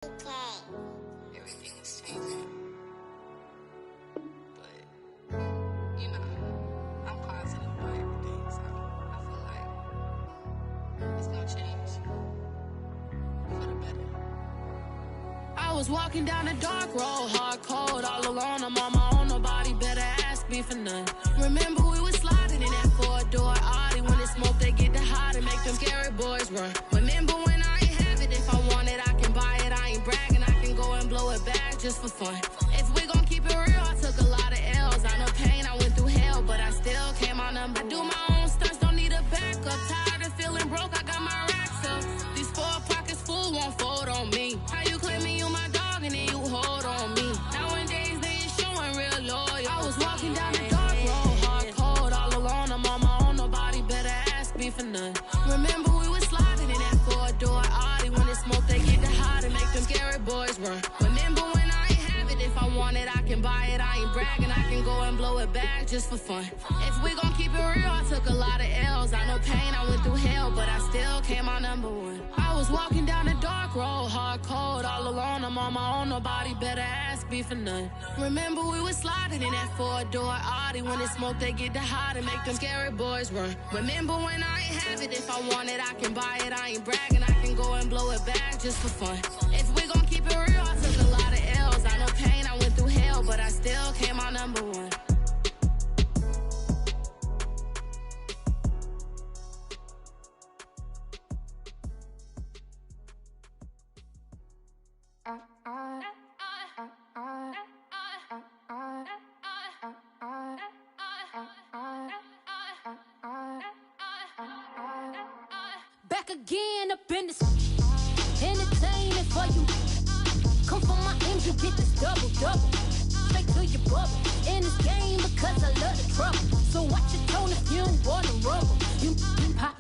Everything is changing. But, you know, I'm positive about everything, so I feel like it's gonna change for the better. I was walking down a dark road, hard cold, all alone. I'm on my own, nobody better ask me for none. Remember we was sliding in that four-door Audi. When it's smoke, they get the hot and make them scary boys run. Remember when I ain't have it, if I want it, I can buy it. I ain't bragging, I can go and blow it back just for fun. If we gon' keep it real, I took a lot of L's. I know pain, I went through hell, but I still came out number. I do my own stunts, don't need a backup. Tired of feeling broke, I got my racks up. These 4 pockets full won't fold on me. How you claiming you my dog and then you hold on me? Nowadays they ain't showing real loyal. I was walking down the dark road, hard cold, all alone. I'm on my own, nobody better ask me for none. Remember we was sliding in that four-door Audi. When it's smoke, they get the hot and make them scary boys run. Remember when I ain't have it, if I want it, I can buy it. I ain't bragging, I can go and blow it back just for fun. If we gon' keep it real, I took a lot of L's. I know pain, I went through hell, but I still came out number one. I was walking down a dark road, hard cold, all alone. I'm on my own, nobody better ask me for none. Remember we was sliding in that four-door Audi. When it's smoke, they get the hot and make them scary boys run. Remember when I ain't have it, if I want it, I can buy it. I ain't bragging, I can go and blow it back just for fun. If we gon' keep it real, I took a lot of L's. I know pain, I went through hell, but I still came out number one. Back again up in this entertaining for you. Come for my ends, you get this double. Straight to your bubble. In this game because I love the trouble. So watch your tone if you don't wanna rumble. You pop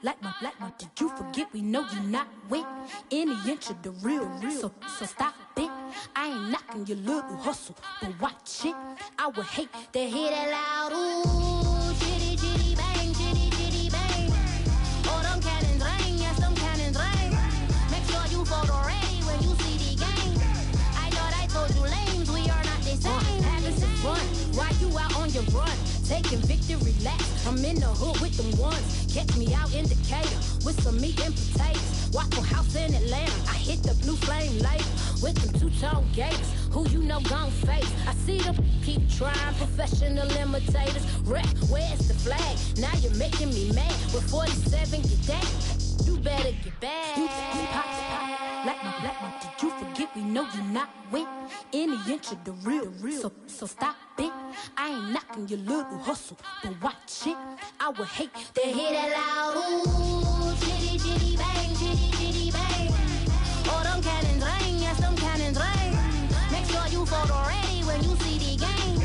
like my. Did you forget we know you not with any inch of the real. So stop it. I ain't knocking your little hustle, but watch it. I would hate to hear that loud ooh, chitty chitty bang, chitty chitty bang. Oh, them cannons ring, yes, them cannons ring. Make sure you photo ready when you see the game. I thought I told you lames, we are not the same. Having some fun, while you out on your run. Taking victory laps, I'm in the hood with them ones. Catch me out in Decatur with some meat and potatoes. Waffle House in Atlanta, I hit the blue flame later with them two-tone gators. Who you know gon' face? I see them keep trying, professional imitators. Rep, where's the flag? Now you're making me mad. With 47, get that. You better get back. You pop, like my. Did you forget we know you not with any inch of the real. So stop it. I ain't knocking your little hustle, but watch it. I would hate to hear that loud ooh, chitty chitty bang, chitty chitty bang. Oh, them cannons ring, yes, them cannons ring. Make sure you photo ready when you see the game.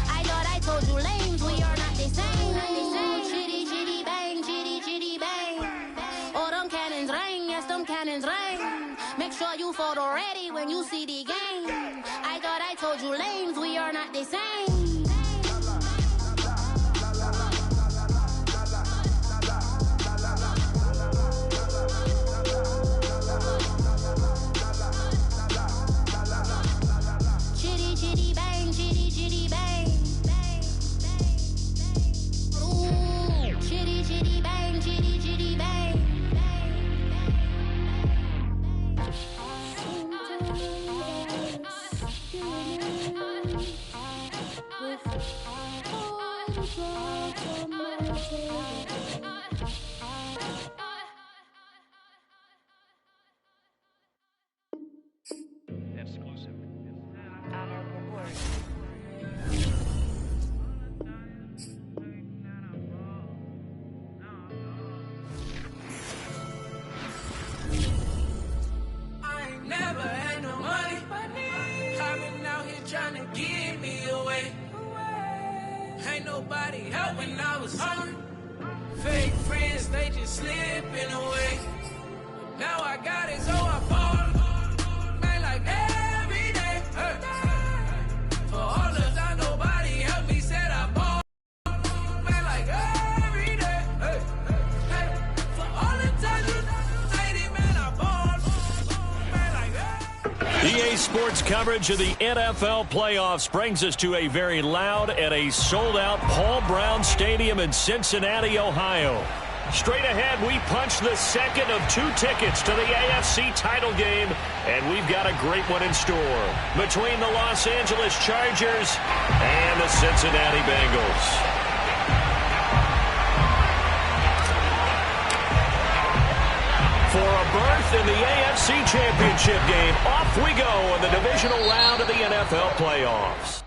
I thought I told you lames, we are not the same. Chitty chitty bang, chitty chitty bang. Oh, them cannons ring, yes, them cannons ring. Make sure you photo ready when you see the game. I thought I told you lames, we are not the same. Chitty chitty bang, chitty chitty bang. Ooh, chitty chitty bang, chitty chitty bang. Exclusive. I ain't never had no money. I've been out here trying to give me away. Ain't nobody help when I was hungry. Fake friends, they just slipping away. Now I got it, so I ball. Man, like every day. For all the time, nobody helped me, said I ball. Man, like every day. For all the time you lady, man, I ball. Man, like EA Sports coverage of the NFL playoffs brings us to a very loud and a sold-out Paul Brown Stadium in Cincinnati, Ohio. Straight ahead, we punch the second of 2 tickets to the AFC title game, and we've got a great one in store between the Los Angeles Chargers and the Cincinnati Bengals. For a berth in the AFC Championship game, off we go in the divisional round of the NFL playoffs.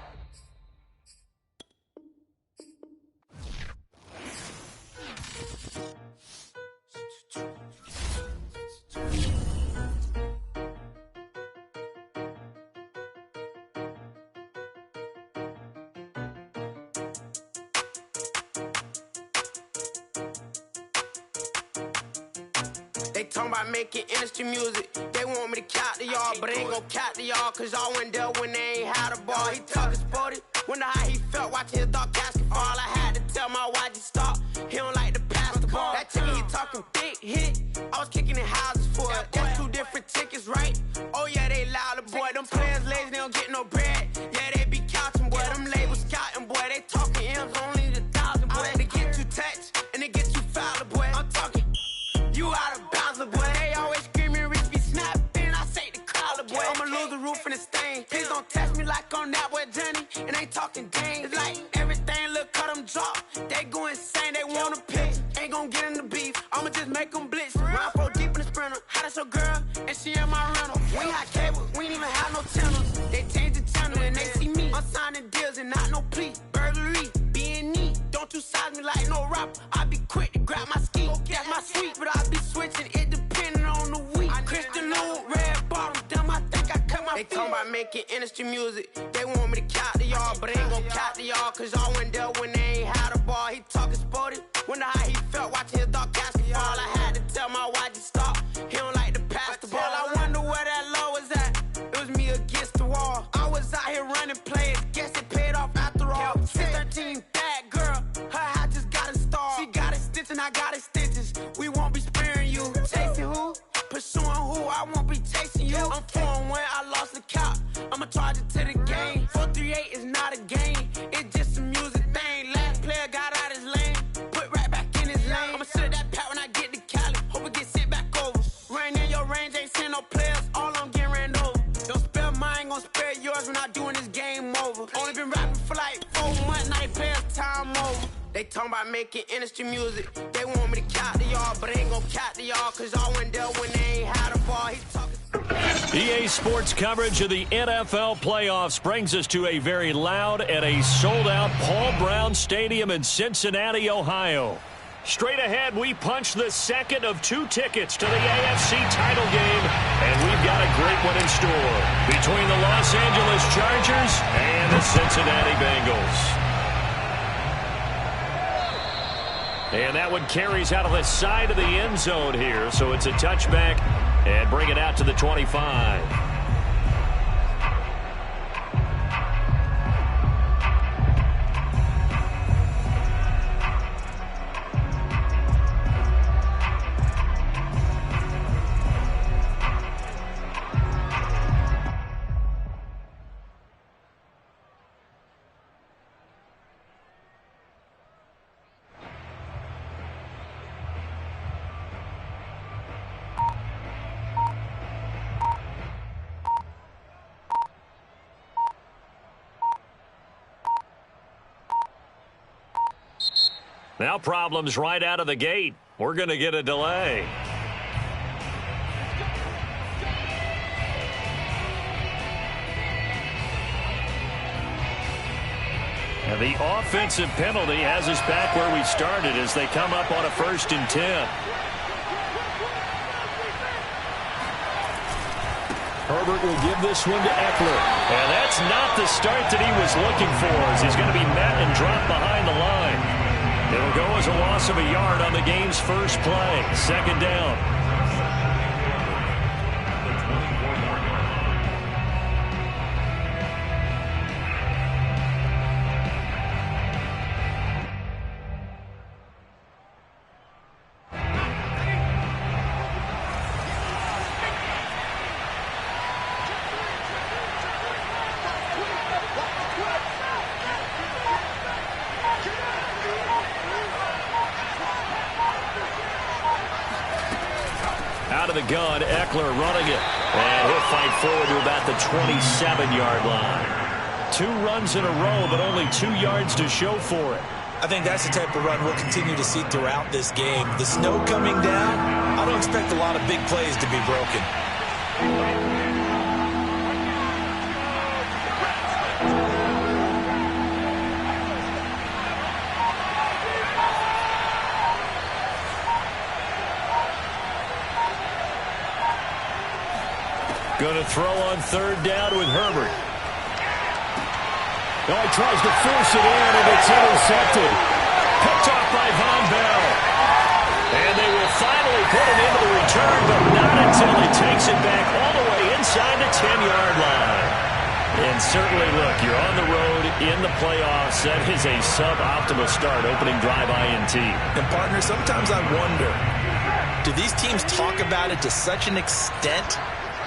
They talking about making industry music. They want me to count to y'all, but I ain't gon' count to y'all, cause y'all went there when they ain't had a ball. He talking sporty, wonder how he felt watching his dog casket fall. I had to tell my YG stop, he don't like to pass the ball. That chicken, he talking big hit, I was kicking in houses for it. That's 2 different tickets, right? Oh yeah, they loud, boy. Them players lazy, they don't get no bread. Yeah, they be counting, boy. Them labels scouting, boy. They talking M's only the 1,000, boy. They get too touched, and they get too foul, boy. I'm talking, you out of bounds, boy. They always screaming, Rich be snapping. I say the crowd, boy. I'ma lose the roof and the stain. Please don't test me like on that boy Johnny. And ain't talking dang. It's like everything look cut them drop. They go insane, they wanna pick. Ain't gon' get in the beef. I'ma just make them blitz. Ride 4 deep in the sprinter. How that's your girl? And she in my rental. We ain't had cable, we ain't even have no channels. They changed the channel and they see me. I'm signing deals and not no plea. Burglary, being neat. Don't you size me like no rapper. I be quick to grab my ski. That's my sweet, but I be switching it depending on the week. Christian Lou, red bottom, damn, I think I cut my feet. They talking about making industry music. They want me to count to y'all, but I ain't gon' count to y'all, cause y'all went there when they ain't had a ball. He talking sporty, wonder how he felt watching his dog casket fall. I had to tell my YG stop, he don't like to pass the ball. I wonder where that low was at. It was me against the wall. I was out here running plays, guess it paid off after all. 613, bad girl, her hat just got a star. She got a stitch and I got a stitches. We won't be sparing you. Chasing who? Pursuing who? I won't be chasing you. I'm 4-1, I lost the count. I'ma charge it to the game. 438 is not a game, it's just a music thing. Last player got out his lane, put right back in his lane. I'ma sit that pat when I get to Cali, hope it get sent back over. Rain in your range, ain't send no players, all I'm getting ran over. Don't spare mine, gon' spare yours when I doing this game over. Only been rapping for like 4 months, now they play us time over. They talking about making industry music. They want me to count to y'all, but I ain't gon' count to y'all, cause y'all went there when they ain't had a ball. He talking. EA Sports coverage of the NFL playoffs brings us to a very loud and a sold-out Paul Brown Stadium in Cincinnati, Ohio. Straight ahead, we punch the second of 2 tickets to the AFC title game, and we've got a great one in store between the Los Angeles Chargers and the Cincinnati Bengals. And that one carries out of the side of the end zone here, so it's a touchback and bring it out to the 25. Now problems right out of the gate. We're going to get a delay. And the offensive penalty has us back where we started as they come up on a 1st and 10. Herbert will give this one to Eckler. And that's not the start that he was looking for, as he's going to be met and dropped behind the line. It'll go as a loss of a yard on the game's first play. 2nd down. the gun. Eckler running it. And he'll fight forward to about the 27-yard line. 2 runs in a row, but only 2 yards to show for it. I think that's the type of run we'll continue to see throughout this game. The snow coming down, I don't expect a lot of big plays to be broken. Going to throw on 3rd down with Herbert. Oh, he tries to force it in, and it's intercepted. Picked off by Von Bell. And they will finally put it into the return, but not until he takes it back all the way inside the 10-yard line. And certainly, look, you're on the road in the playoffs. That is a suboptimal start, opening drive INT. And, partner, sometimes I wonder, do these teams talk about it to such an extent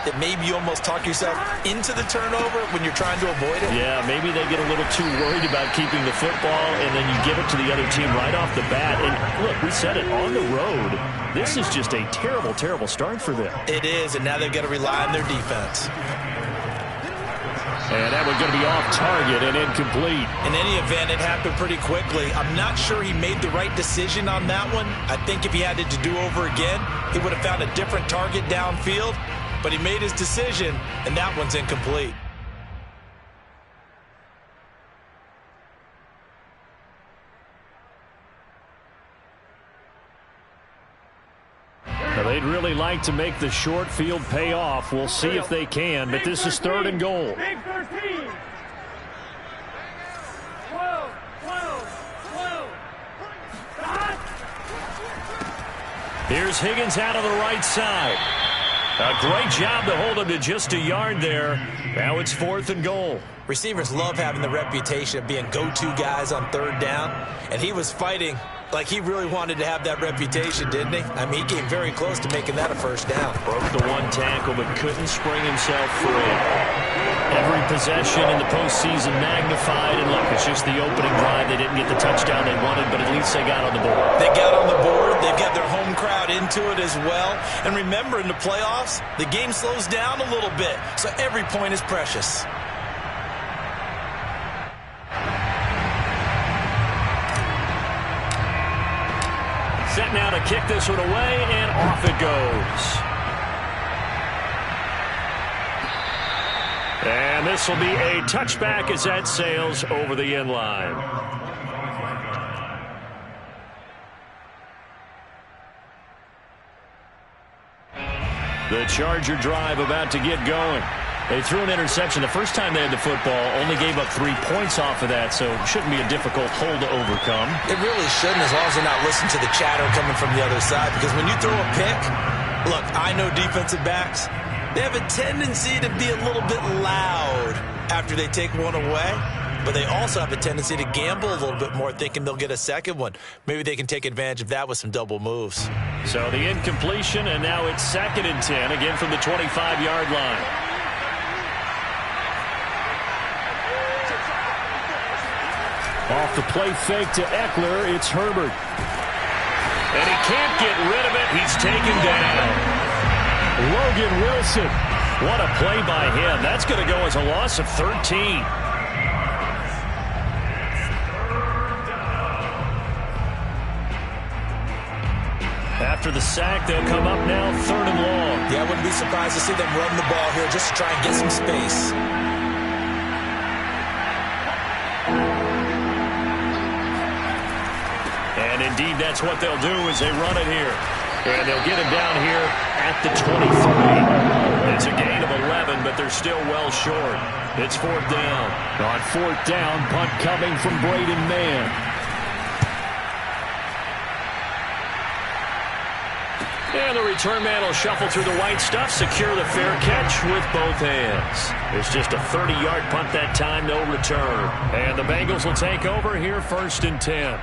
that maybe you almost talk yourself into the turnover when you're trying to avoid it? Yeah, maybe they get a little too worried about keeping the football, and then you give it to the other team right off the bat. And look, we said it, on the road, this is just a terrible, terrible start for them. It is, and now they've got to rely on their defense. And that one's going to be off target and incomplete. In any event, it happened pretty quickly. I'm not sure he made the right decision on that one. I think if he had it to do over again, he would have found a different target downfield. But he made his decision, and that one's incomplete. Now, they'd really like to make the short field pay off. We'll see if they can, but this is 3rd and goal. Big 13. 12. Here's Higgins out of the right side. A great job to hold him to just a yard there. Now it's 4th and goal. Receivers love having the reputation of being go-to guys on 3rd down, and he was fighting like he really wanted to have that reputation, didn't he? I mean, he came very close to making that a 1st down. Broke the 1 tackle, but couldn't spring himself free. Every possession in the postseason magnified, and look, it's just the opening drive. They didn't get the touchdown they wanted, but at least they got on the board. They got on the board. They've got their home crowd into it as well. And remember, in the playoffs, the game slows down a little bit, so every point is precious. Set now to kick this one away, and off it goes. And this will be a touchback as that sails over the end line. The Charger drive about to get going. They threw an interception the first time they had the football, only gave up 3 points off of that, so it shouldn't be a difficult hole to overcome. It really shouldn't, as long as they're not listening to the chatter coming from the other side, because when you throw a pick, look, I know defensive backs, they have a tendency to be a little bit loud after they take one away, but they also have a tendency to gamble a little bit more, thinking they'll get a second one. Maybe they can take advantage of that with some double moves. So the incompletion, and now it's 2nd and 10, again from the 25-yard line. Off the play fake to Eckler, it's Herbert. And he can't get rid of it. He's taken down. Logan Wilson. What a play by him. That's going to go as a loss of 13. After the sack, they'll come up now 3rd and long. Yeah, I wouldn't be surprised to see them run the ball here just to try and get some space. And indeed, that's what they'll do as they run it here. And they'll get him down here at the 23. It's a gain of 11, but they're still well short. It's 4th down. On 4th down, punt coming from Braden Mann. And the return man will shuffle through the white stuff, secure the fair catch with both hands. It's just a 30-yard punt that time, no return. And the Bengals will take over here 1st and 10.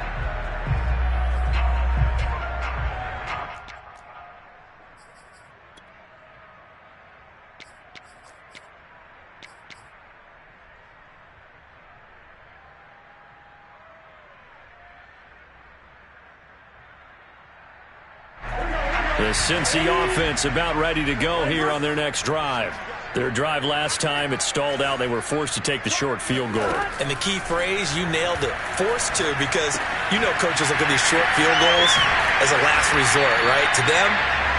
The Cincy offense about ready to go here on their next drive. Their drive last time, it stalled out. They were forced to take the short field goal. And the key phrase, you nailed it, forced to, because you know coaches look at these short field goals as a last resort, right? To them,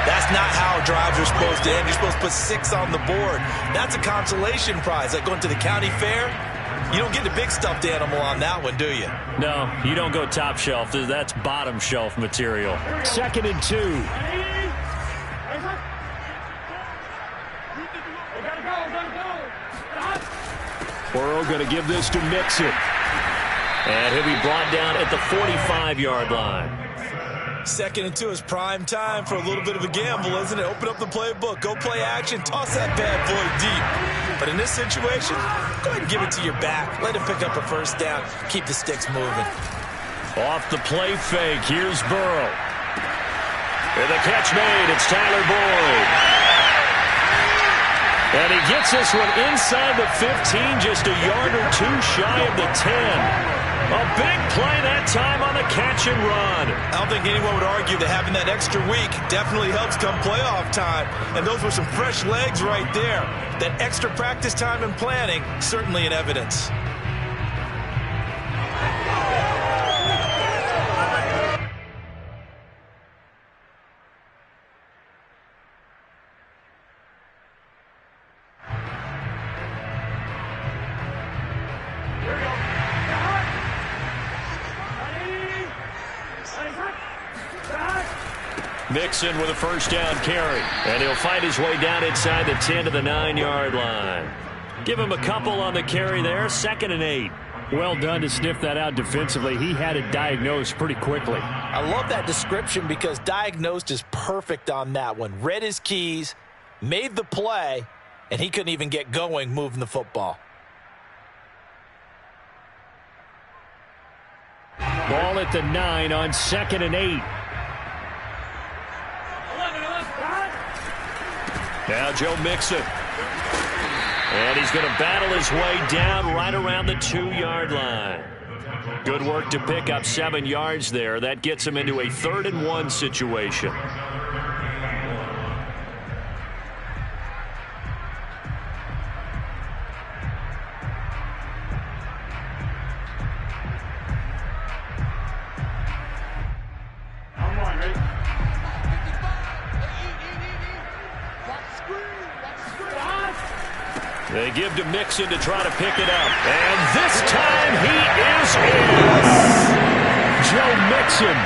that's not how drives are supposed to end. You're supposed to put 6 on the board. That's a consolation prize. Like going to the county fair, you don't get the big stuffed animal on that one, do you? No, you don't go top shelf. That's bottom shelf material. 2nd and 2. Burrow going to give this to Mixon. And he'll be brought down at the 45-yard line. 2nd and 2 is prime time for a little bit of a gamble, isn't it? Open up the playbook, go play action, toss that bad boy deep. But in this situation, go ahead and give it to your back. Let him pick up a first down. Keep the sticks moving. Off the play fake, here's Burrow. And the catch made, it's Tyler Boyd. And he gets this one inside the 15, just a yard or 2 shy of the 10. A big play that time on the catch and run. I don't think anyone would argue that having that extra week definitely helps come playoff time. And those were some fresh legs right there. That extra practice time and planning, certainly in evidence. Mixon with a first down carry. And he'll find his way down inside the 10 to the 9-yard line. Give him a couple on the carry there. 2nd and 8. Well done to sniff that out defensively. He had it diagnosed pretty quickly. I love that description because diagnosed is perfect on that one. Read his keys, made the play, and he couldn't even get going moving the football. Ball at the 9 on 2nd and 8. Now Joe Mixon. And he's going to battle his way down right around the 2-yard line. Good work to pick up 7 yards there. That gets him into a 3rd and 1 situation. They give to Mixon to try to pick it up. And this time he is in. Joe Mixon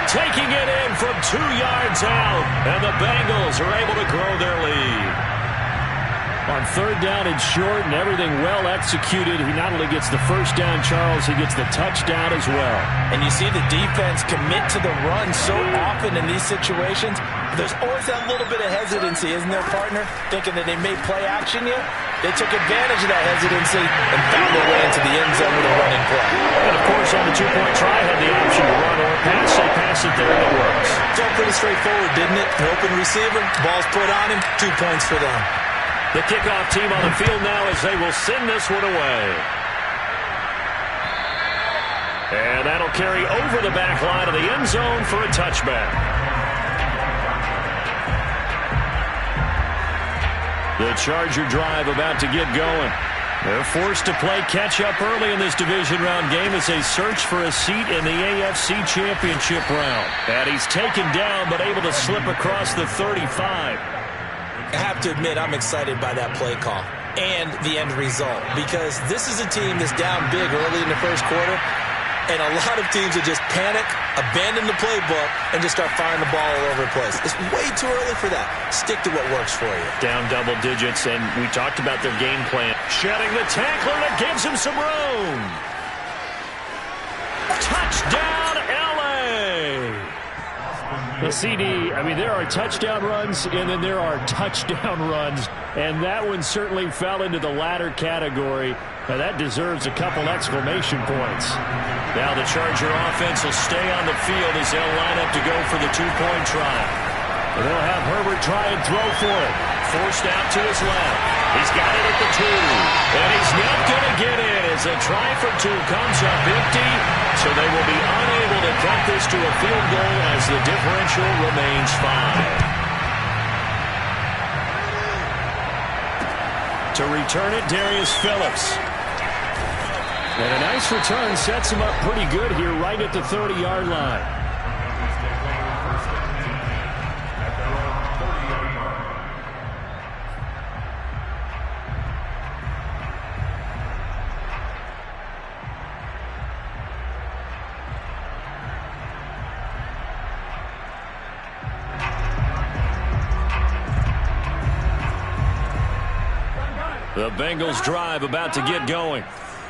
taking it in from 2 yards out. And the Bengals are able to grow their lead. On 3rd down and short and everything well executed, he not only gets the first down, Charles, he gets the touchdown as well. And you see the defense commit to the run so often in these situations. There's always that little bit of hesitancy, isn't there, partner? Thinking that they may play action yet. They took advantage of that hesitancy and found their way into the end zone with a running play. And, of course, on the 2-point try, had the option to run or pass. They pass it there, and it works. It's all pretty straightforward, didn't it? An open receiver, ball's put on him, 2 points for them. The kickoff team on the field now as they will send this one away. And that'll carry over the back line of the end zone for a touchback. The Charger drive about to get going. They're forced to play catch-up early in this division round game as they search for a seat in the AFC Championship round. And he's taken down but able to slip across the 35. I have to admit, I'm excited by that play call and the end result because this is a team that's down big early in the first quarter, and a lot of teams will just panic, abandon the playbook, and just start firing the ball all over the place. It's way too early for that. Stick to what works for you. Down double digits, and we talked about their game plan. Shedding the tackler that gives him some room. Touchdown, L.A. The CD, I mean, there are touchdown runs, and then there are touchdown runs, and that one certainly fell into the latter category. Now, that deserves a couple exclamation points. Now the Charger offense will stay on the field as they'll line up to go for the 2-point try. And they'll have Herbert try and throw for it. Forced out to his left. He's got it at the 2. And he's not going to get in as a try for 2 comes up empty. So they will be unable to cut this to a field goal as the differential remains 5. To return it, Darius Phillips. And a nice return sets him up pretty good here right at the 30-yard line. The Bengals drive about to get going.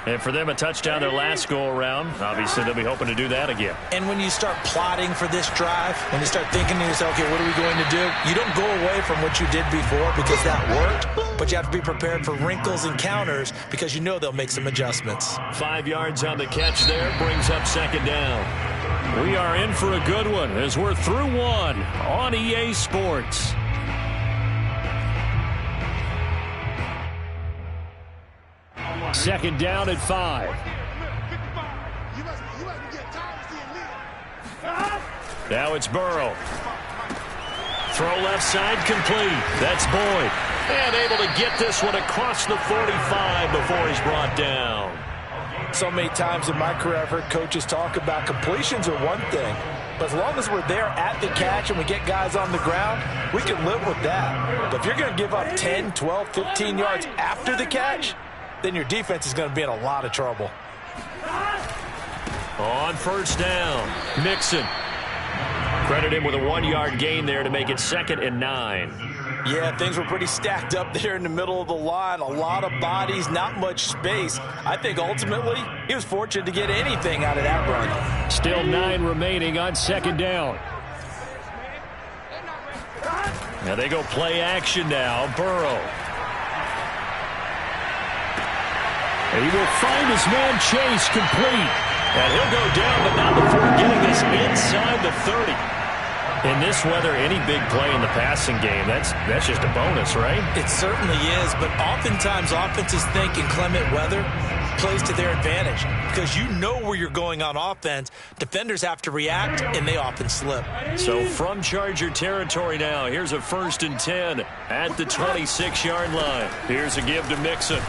And for them, a touchdown their last go-around. Obviously, they'll be hoping to do that again. And when you start plotting for this drive, when you start thinking to yourself, okay, what are we going to do? You don't go away from what you did before because that worked, but you have to be prepared for wrinkles and counters because you know they'll make some adjustments. 5 yards on the catch there, brings up second down. We are in for a good one as we're through one on EA Sports. Second down at 5. Now it's Burrow. Throw left side complete. That's Boyd. And able to get this one across the 45 before he's brought down. So many times in my career I've heard coaches talk about completions are one thing. But as long as we're there at the catch and we get guys on the ground, we can live with that. But if you're going to give up 10, 12, 15 yards after the catch, then your defense is going to be in a lot of trouble. On first down, Mixon. Credit him with a 1-yard gain there to make it 2nd and 9. Yeah, things were pretty stacked up there in the middle of the line. A lot of bodies, not much space. I think ultimately he was fortunate to get anything out of that run. Still 9 remaining on second down. Now they go play action now. Burrow. And he will find his man Chase complete. And he'll go down, but not before getting this inside the 30. In this weather, any big play in the passing game, that's just a bonus, right? It certainly is, but oftentimes offenses think in clement weather plays to their advantage because you know where you're going on offense. Defenders have to react, and they often slip. So from Charger territory now, here's a 1st and 10 at the 26-yard line. Here's a give to Mixon.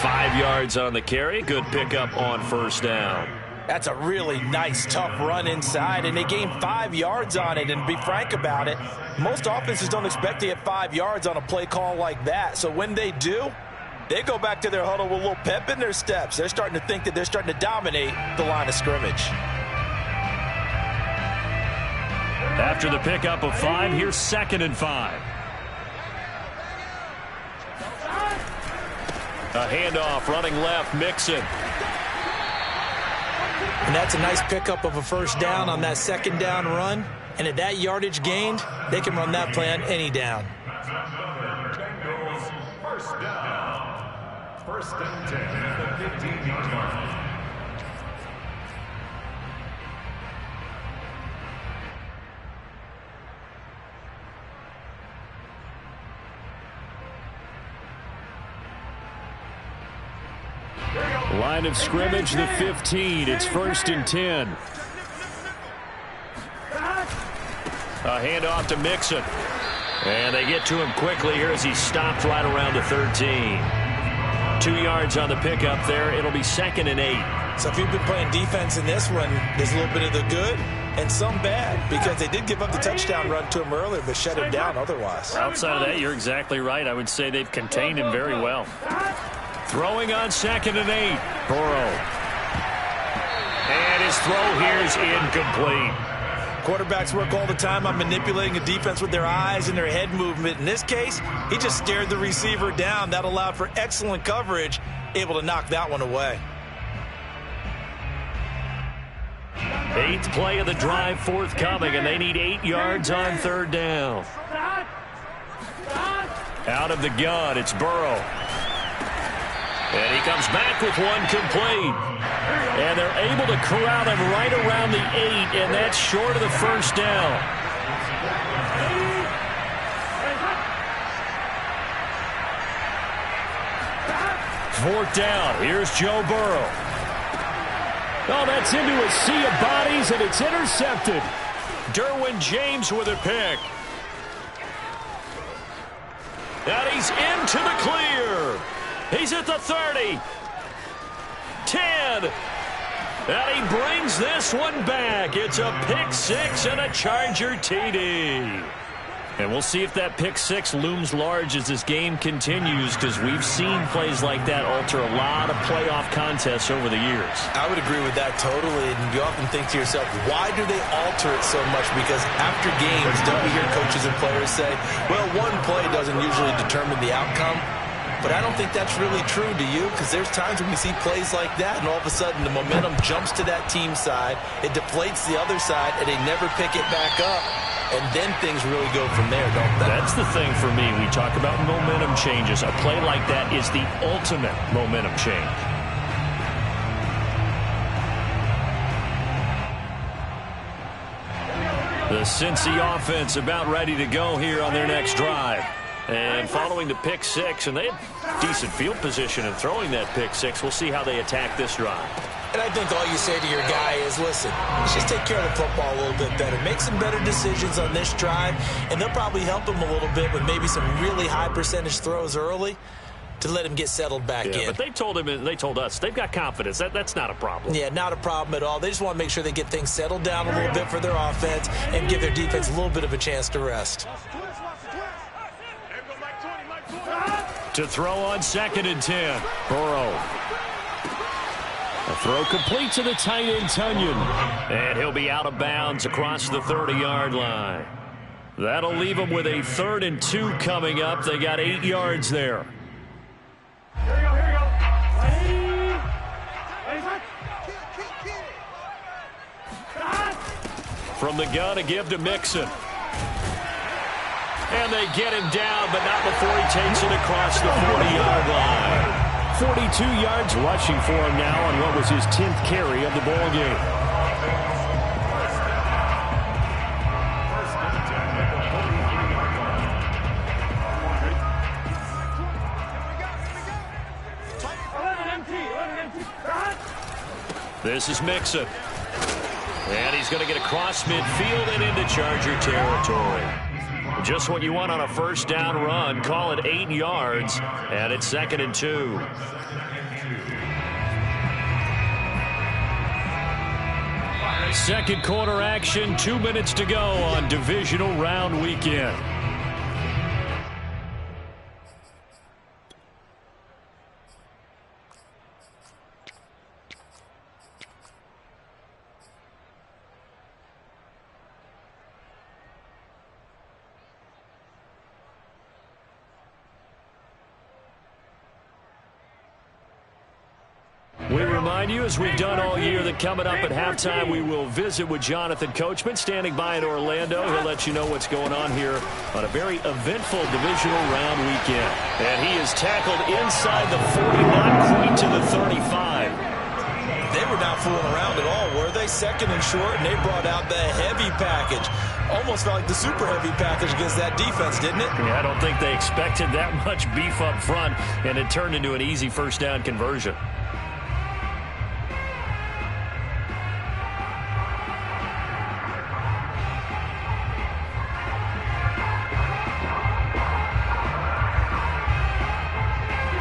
5 yards on the carry. Good pickup on first down. That's a really nice, tough run inside, and they gained 5 yards on it. And to be frank about it, most offenses don't expect to get 5 yards on a play call like that. So when they do, they go back to their huddle with a little pep in their steps. They're starting to think that they're starting to dominate the line of scrimmage. After the pickup of 5, here's 2nd and 5. A handoff running left, Mixon. And that's a nice pickup of a first down on that second down run. And at that yardage gained, they can run that play on any down. First down. 1st and 10 at the 15-yard line. Line of scrimmage, the 15. It's 1st and 10. A handoff to Mixon. And they get to him quickly here as he stopped right around the 13. 2 yards on the pickup there. It'll be 2nd and 8. So if you've been playing defense in this one, there's a little bit of the good and some bad because they did give up the touchdown run to him earlier but shut him down otherwise. Outside of that, you're exactly right. I would say they've contained him very well. Throwing on 2nd and 8. Burrow. And his throw here is incomplete. Quarterbacks work all the time on manipulating a defense with their eyes and their head movement. In this case, he just stared the receiver down. That allowed for excellent coverage, able to knock that one away. 8th play of the drive forthcoming, and they need 8 yards on 3rd down. Out of the gun, it's Burrow. And he comes back with one complete. And they're able to corral him right around the 8, and that's short of the first down. Fourth down. Here's Joe Burrow. Oh, that's into a sea of bodies, and it's intercepted. Derwin James with a pick. And he's into the clear. He's at the 30. 10. And he brings this one back. It's a pick six and a Charger TD. And we'll see if that pick six looms large as this game continues, because we've seen plays like that alter a lot of playoff contests over the years. I would agree with that totally. And you often think to yourself, why do they alter it so much? Because after games, don't we hear coaches and players say, well, one play doesn't usually determine the outcome. But I don't think that's really true, do you? Because there's times when we see plays like that, and all of a sudden the momentum jumps to that team side, it deflates the other side, and they never pick it back up. And then things really go from there, don't they? That's the thing for me. We talk about momentum changes. A play like that is the ultimate momentum change. The Cincy offense about ready to go here on their next drive. And following the pick six, and they had decent field position in throwing that pick six. We'll see how they attack this drive. And I think all you say to your guy is, listen, let's just take care of the football a little bit better. Make some better decisions on this drive, and they'll probably help him a little bit with maybe some really high percentage throws early to let him get settled back in. But they told him, and they told us, they've got confidence. That's not a problem. Yeah, not a problem at all. They just want to make sure they get things settled down a little bit for their offense and give their defense a little bit of a chance to rest. To throw on 2nd and 10. Burrow. A throw complete to the tight end, Tunyon. And he'll be out of bounds across the 30-yard line. That'll leave him with a 3rd and 2 coming up. They got 8 yards there. From the gun, a give to Mixon. And they get him down, but not before he takes it across the 40-yard line. 42 yards rushing for him now on what was his 10th carry of the ball game. This is Mixon. And he's going to get across midfield and into Charger territory. Just what you want on a first down run. Call it 8 yards, and it's 2nd and 2. Second quarter action, 2 minutes to go on divisional round weekend. We remind you, as we've done all year, that coming up at halftime, we will visit with Jonathan Coachman, standing by in Orlando. He'll let you know what's going on here on a very eventful divisional round weekend. And he is tackled inside the 40, not quite to the 35. They were not fooling around at all, were they? 2nd and short, and they brought out the heavy package. Almost felt like the super heavy package against that defense, didn't it? Yeah, I don't think they expected that much beef up front, and it turned into an easy first down conversion.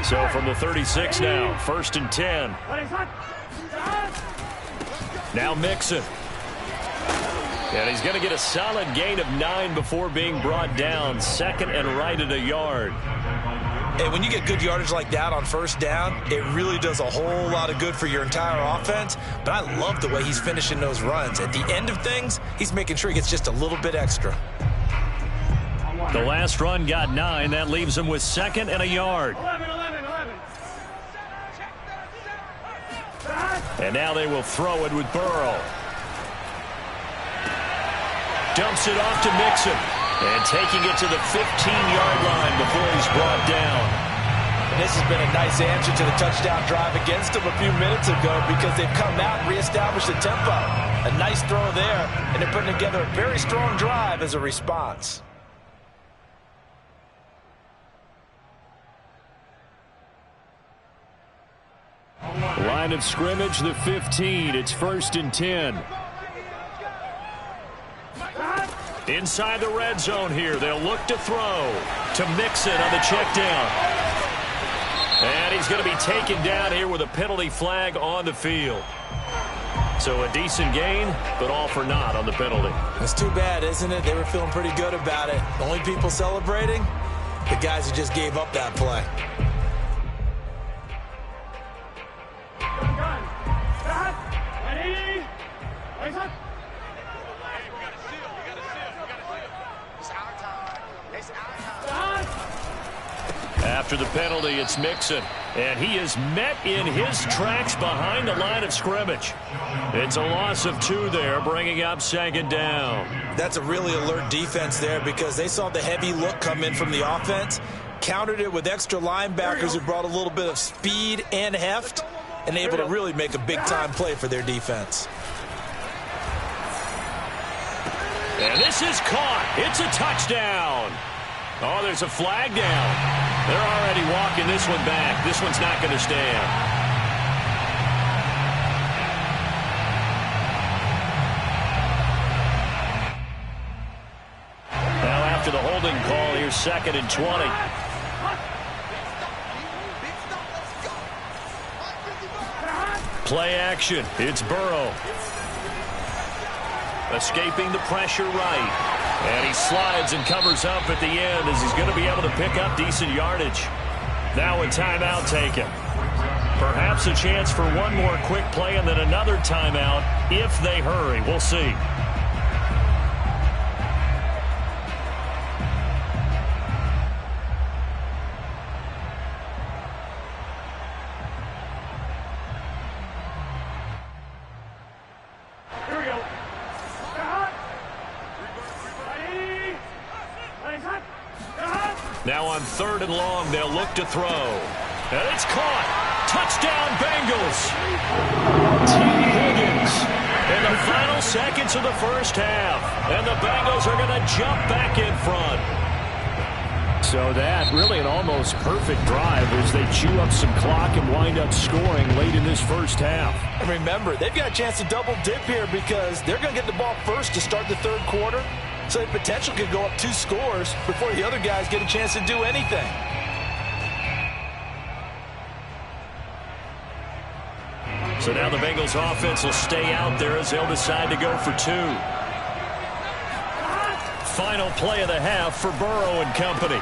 So from the 36 now, 1st and 10. Now Mixon. And he's going to get a solid gain of 9 before being brought down. 2nd and right at a yard. And when you get good yardage like that on first down, it really does a whole lot of good for your entire offense. But I love the way he's finishing those runs. At the end of things, he's making sure he gets just a little bit extra. The last run got 9. That leaves him with 2nd and a yard. 11. And now they will throw it with Burrow. Dumps it off to Mixon. And taking it to the 15-yard line before he's brought down. And this has been a nice answer to the touchdown drive against them a few minutes ago, because they've come out and reestablished the tempo. A nice throw there, and they're putting together a very strong drive as a response. Line of scrimmage, the 15. It's 1st and 10. Inside the red zone here, they'll look to throw to Mixon on the check down. And he's going to be taken down here with a penalty flag on the field. So a decent gain, but all for naught on the penalty. It's too bad, isn't it? They were feeling pretty good about it. The only people celebrating, the guys who just gave up that play. After the penalty, it's Mixon. And he is met in his tracks behind the line of scrimmage. It's a loss of 2 there, bringing up second down. That's a really alert defense there because they saw the heavy look come in from the offense, countered it with extra linebackers who brought a little bit of speed and heft, and able to really make a big-time play for their defense. And this is caught. It's a touchdown. Oh, there's a flag down. They're already walking this one back. This one's not going to stand. Now after the holding call, here's 2nd and 20. Play action. It's Burrow. Escaping the pressure right. And he slides and covers up at the end as he's going to be able to pick up decent yardage. Now a timeout taken. Perhaps a chance for one more quick play and then another timeout if they hurry. We'll see. Now on 3rd and long, they'll look to throw. And it's caught. Touchdown, Bengals. T. Higgins in the final seconds of the first half. And the Bengals are going to jump back in front. So that really an almost perfect drive as they chew up some clock and wind up scoring late in this first half. And remember, they've got a chance to double dip here because they're going to get the ball first to start the 3rd quarter. So the potential could go up 2 scores before the other guys get a chance to do anything. So now the Bengals offense will stay out there as they'll decide to go for 2. Final play of the half for Burrow and company.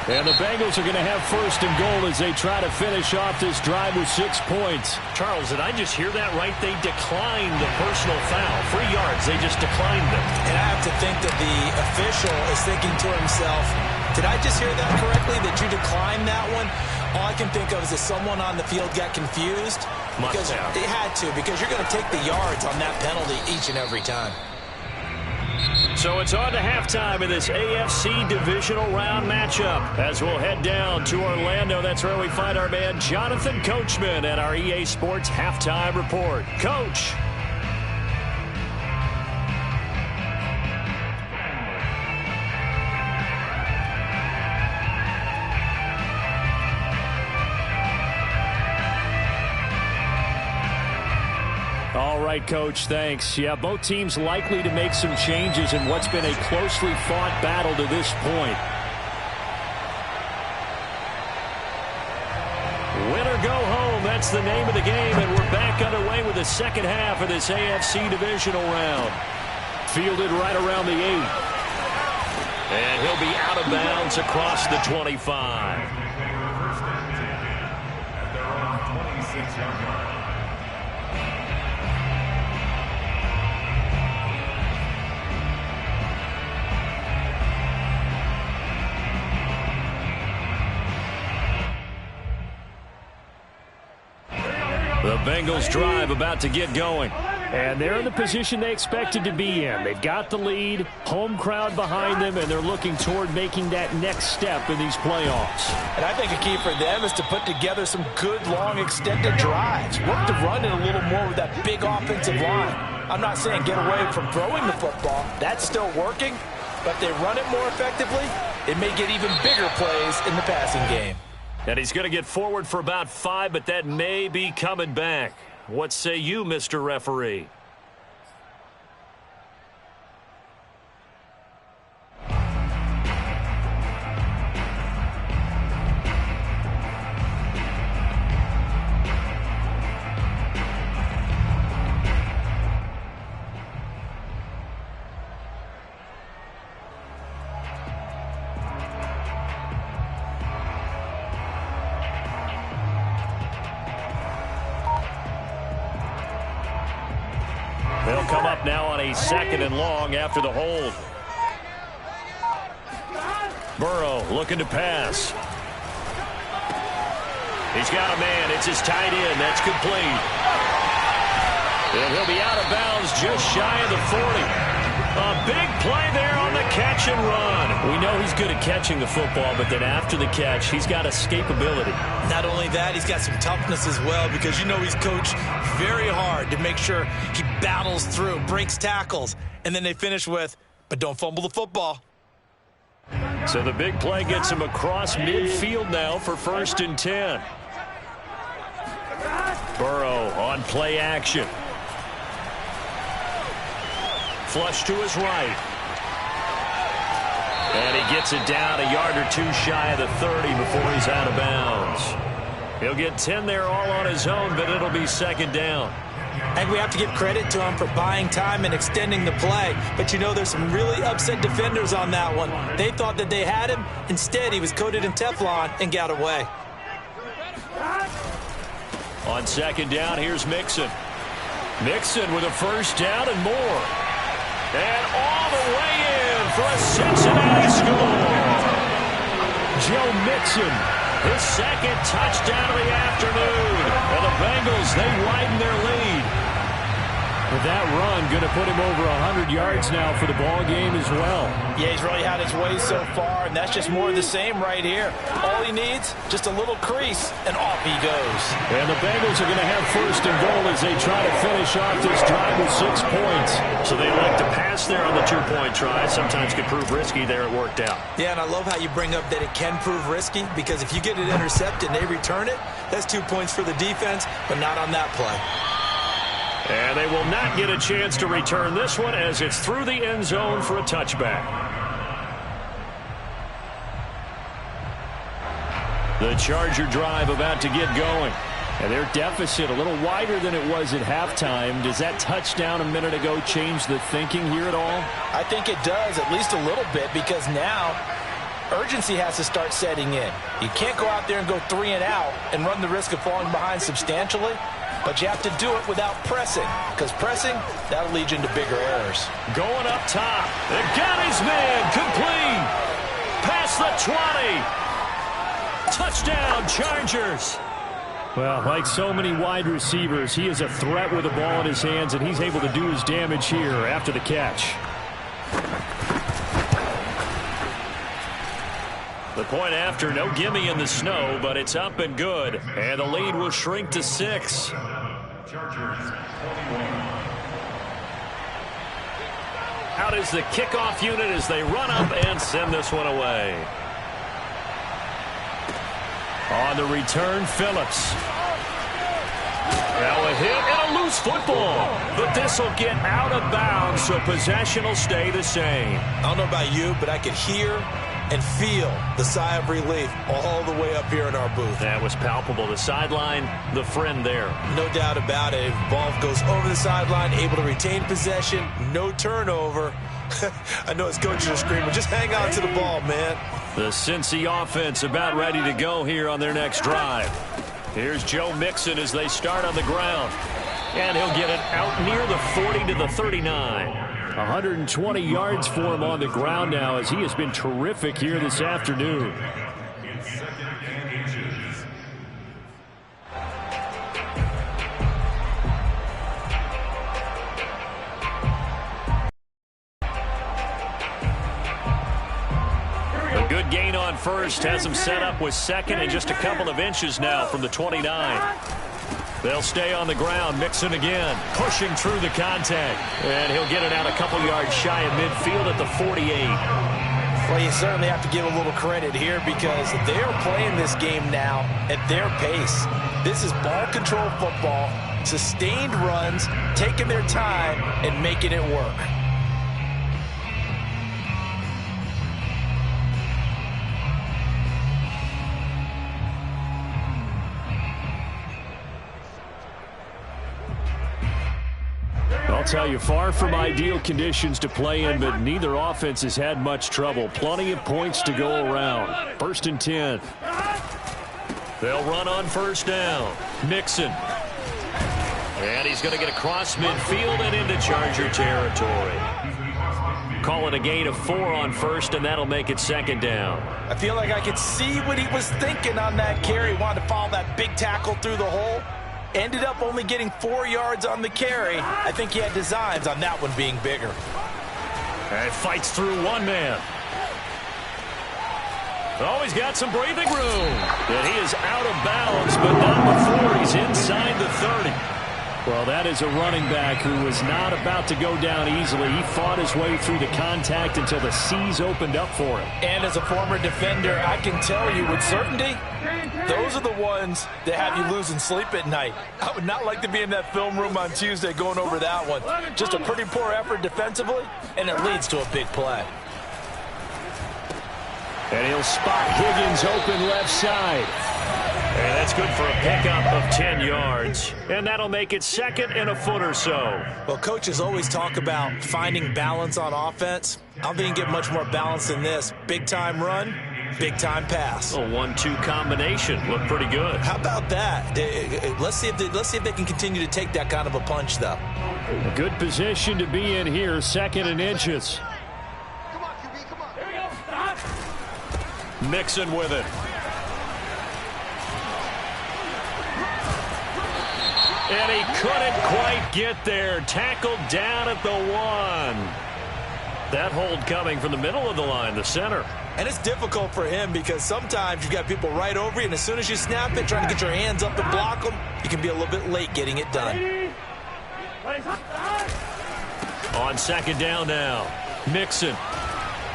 And the Bengals are going to have 1st and goal as they try to finish off this drive with 6 points. Charles, did I just hear that right? They declined the personal foul. 3 yards, they just declined them. And I have to think that the official is thinking to himself, did I just hear that correctly, that you declined that one? All I can think of is that someone on the field got confused. Because they had to, because you're going to take the yards on that penalty each and every time. So it's on to halftime in this AFC divisional round matchup as we'll head down to Orlando. That's where we find our man Jonathan Coachman at our EA Sports Halftime Report. Coach. All right, Coach, thanks. Yeah, both teams likely to make some changes in what's been a closely fought battle to this point. Win or go home, that's the name of the game, and we're back underway with the second half of this AFC divisional round. Fielded right around the 8. And he'll be out of bounds across the 25. First and 10 at their own 26-yard line. The Bengals drive about to get going. And they're in the position they expected to be in. They've got the lead, home crowd behind them, and they're looking toward making that next step in these playoffs. And I think a key for them is to put together some good, long, extended drives. Work to run it a little more with that big offensive line. I'm not saying get away from throwing the football. That's still working. But if they run it more effectively, it may get even bigger plays in the passing game. And he's going to get forward for about 5, but that may be coming back. What say you, Mr. Referee? They'll come up now on a 2nd and long after the hold. Burrow looking to pass. He's got a man. It's his tight end. That's complete. And he'll be out of bounds just shy of the 40. A big play there on the catch and run. We know he's good at catching the football, but then after the catch, he's got escapability. Not only that, he's got some toughness as well, because you know he's coached very hard to make sure he battles through, breaks tackles, and then they finish with, but don't fumble the football. So the big play gets him across midfield now for 1st and 10. Burrow on play action. Flush to his right. And he gets it down a yard or two shy of the 30 before he's out of bounds. He'll get 10 there all on his own, but it'll be 2nd down. I think we have to give credit to him for buying time and extending the play. But you know, there's some really upset defenders on that one. They thought that they had him. Instead, he was coated in Teflon and got away. On 2nd down, here's Mixon. Mixon with a 1st down and more. And all the way in for a Cincinnati score. Joe Mixon, his 2nd touchdown of the afternoon. And the Bengals, they widen their lead. With that run, going to put him over 100 yards now for the ball game as well. Yeah, he's really had his way so far, and that's just more of the same right here. All he needs, just a little crease, and off he goes. And the Bengals are going to have 1st and goal as they try to finish off this drive with 6 points. So they like to pass there on the 2-point try. Sometimes can prove risky. There it worked out. Yeah, and I love how you bring up that it can prove risky, because if you get it intercepted and they return it, that's 2 points for the defense, but not on that play. And they will not get a chance to return this one as it's through the end zone for a touchback. The Charger drive about to get going. And their deficit a little wider than it was at halftime. Does that touchdown a minute ago change the thinking here at all? I think it does, at least a little bit, because now urgency has to start setting in. You can't go out there and go 3 and out and run the risk of falling behind substantially. But you have to do it without pressing, because pressing, that'll lead you into bigger errors. Going up top. They got his man. Complete. Past the 20. Touchdown, Chargers. Well, like so many wide receivers, he is a threat with the ball in his hands, and he's able to do his damage here after the catch. The point after, no gimme in the snow, but it's up and good. And the lead will shrink to 6. Chargers 21. Out is the kickoff unit as they run up and send this one away. On the return, Phillips. Now a hit and a loose football. But this will get out of bounds, so possession will stay the same. I don't know about you, but I could hear and feel the sigh of relief all the way up here in our booth. That was palpable. The sideline, the friend there. No doubt about it. Ball goes over the sideline, able to retain possession, no turnover. I know his coaches are screaming, just hang on to the ball, man. The Cincy offense about ready to go here on their next drive. Here's Joe Mixon as they start on the ground. And he'll get it out near the 40 to the 39. 120 yards for him on the ground now as he has been terrific here this afternoon. In 2nd and inches. A good gain on 1st has him set up with 2nd and just a couple of inches now from the 29. They'll stay on the ground. Mixon again, pushing through the contact. And he'll get it out a couple yards shy of midfield at the 48. Well, you certainly have to give a little credit here because they're playing this game now at their pace. This is ball control football, sustained runs, taking their time, and making it work. I'll tell you, far from ideal conditions to play in, but neither offense has had much trouble. Plenty of points to go around. 1st and 10. They'll run on 1st down. Mixon. And he's going to get across midfield and into Charger territory. Call it a gain of 4 on first, and that'll make it second down. I feel like I could see what he was thinking on that carry. Wanted to follow that big tackle through the hole. Ended up only getting 4 yards on the carry. I think he had designs on that one being bigger. And fights through one man. Oh, he's got some breathing room. And he is out of bounds, but not before he's inside the 30. Well, that is a running back who was not about to go down easily. He fought his way through the contact until the seas opened up for him. And as a former defender, I can tell you with certainty, those are the ones that have you losing sleep at night. I would not like to be in that film room on Tuesday going over that one. Just a pretty poor effort defensively, and it leads to a big play. And he'll spot Higgins open left side. And that's good for a pickup of 10 yards. And that'll make it second and a foot or so. Well, coaches always talk about finding balance on offense. I don't think you can get much more balance than this. Big-time run, big-time pass. A 1-2 combination. Looked pretty good. How about that? Let's see if they can continue to take that kind of a punch, though. A good position to be in here, second and inches. Come on, QB, come on. Here we go. Mixon with it. And he couldn't quite get there. Tackled down at the 1. That hold coming from the middle of the line, the center. And it's difficult for him because sometimes you've got people right over you, and as soon as you snap it, trying to get your hands up and block them, you can be a little bit late getting it done. On second down now, Mixon.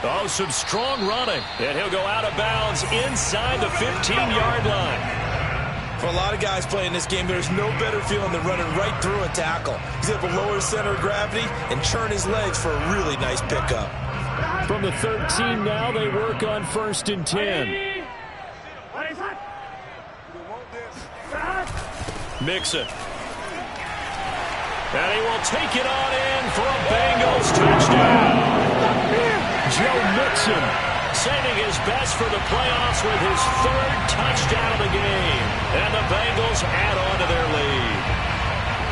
Oh, some strong running. And he'll go out of bounds inside the 15-yard line. For a lot of guys playing this game, there's no better feeling than running right through a tackle. He's able to lower his center of gravity and churn his legs for a really nice pickup. From the 13 now, they work on 1st and 10. Mixon. And he will take it on in for a Bengals touchdown. Joe Mixon saving his best for the playoffs with his 3rd touchdown of the game. And the Bengals add on to their lead.